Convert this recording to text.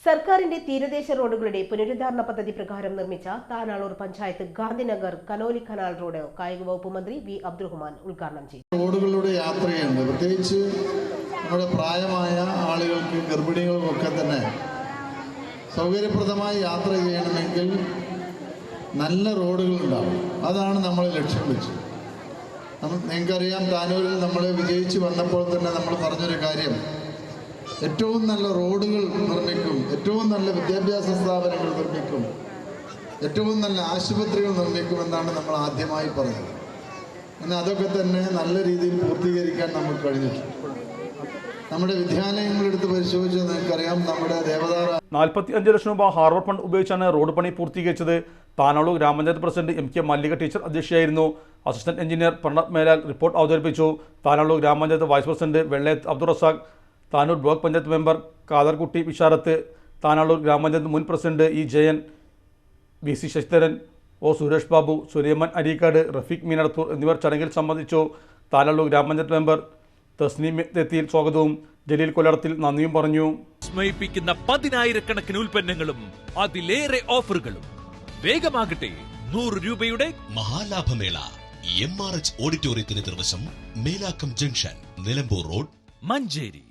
സർക്കാരിന്റെ തീരദേശ റോഡുകളുടെ പുനരുദ്ധാരണ പദ്ധതി പ്രകാരം നിർമ്മിച്ച Tanalur panchayat Gandhinagar Canoli canal road കായിക വകുപ്പ് മന്ത്രി വി അബ്ദുറഹ്മാൻ ഉദ്ഘാടനം ചെയ്തു. റോഡുകളുടെ യാത്രയുണ്ട്, പ്രത്യേകിച്ച് നമ്മുടെ പ്രായമായ ആളുകൾക്ക്, ഗർഭിണികൾക്കൊക്കെ തന്നെ സൗകര്യപ്രദമായി യാത്ര ചെയ്യണമെങ്കിൽ നല്ല റോഡുകൾ ഉണ്ടാവും. അതാണ് നമ്മൾ ലക്ഷ്യം വെച്ചത്. നിങ്ങൾക്കറിയാം, താനൂരിൽ നമ്മൾ വിജയിച്ച് വന്നപ്പോൾ തന്നെ നമ്മൾ പറഞ്ഞൊരു കാര്യം, ഏറ്റവും നല്ല റോഡുകൾ നിർമ്മിക്കും, ഏറ്റവും നല്ല വിദ്യാഭ്യാസ സ്ഥാപനങ്ങൾ നിർമ്മിക്കും, ഏറ്റവും നല്ല ആശുപത്രികൾ നിർമ്മിക്കുമെന്നാണ് നമ്മൾ ആദ്യമായി പറഞ്ഞത്. എന്നാൽ അതൊക്കെ തന്നെ നല്ല രീതിയിൽ പൂർത്തീകരിക്കാൻ നമുക്ക് കഴിഞ്ഞിട്ടുണ്ട്. നമ്മുടെ വിദ്യാലയങ്ങളെടുത്ത് പരിശോധിച്ച് നിങ്ങൾക്കറിയാം, നമ്മുടെ ദേവദാർ 45 ലക്ഷം രൂപ ഹാർബർ ഫണ്ട് ഉപയോഗിച്ചാണ് റോഡ് പണി പൂർത്തീകരിച്ചത്. താനാളൂർ ഗ്രാമപഞ്ചായത്ത് president M K Mallika teacher അധ്യക്ഷയായിരുന്നു. Assistant engineer Pranab Melal report അവതരിപ്പിച്ചു. താനാളൂർ ഗ്രാമപഞ്ചായത്ത് vice president Vellayath Abdul Razak, Tanur block panchayat member Kadarkutty Visharath, Tanalur ഗ്രാമപഞ്ചായത്ത് മുൻ president E Jayan, V C Sasidharan, O Suresh Babu, Sulaiman Areekkad, Rafeeq Meenadathur എന്നിവർ ചടങ്ങിൽ സംബന്ധിച്ചു. താനാളൂർ ഗ്രാമപഞ്ചായത്ത് മെമ്പർ തസ്നീം തെത്തിയിൽ സ്വാഗതവും ജലീൽ കൊല്ലടത്തിൽ നന്ദിയും പറഞ്ഞു. വിസ്മയിപ്പിക്കുന്ന 10,000-കണക്കിന് ഉൽപ്പന്നങ്ങളും അതിലേറെ ഓഫറുകളും. വേഗമാകട്ടെ, 100 രൂപയുടെ മഹാലാഭമേള MRH ഓഡിറ്റോറിയത്തിന് നിർവശം, മേലാക്കം ജംഗ്ഷൻ, നിലമ്പൂർ റോഡ്, മഞ്ചേരി.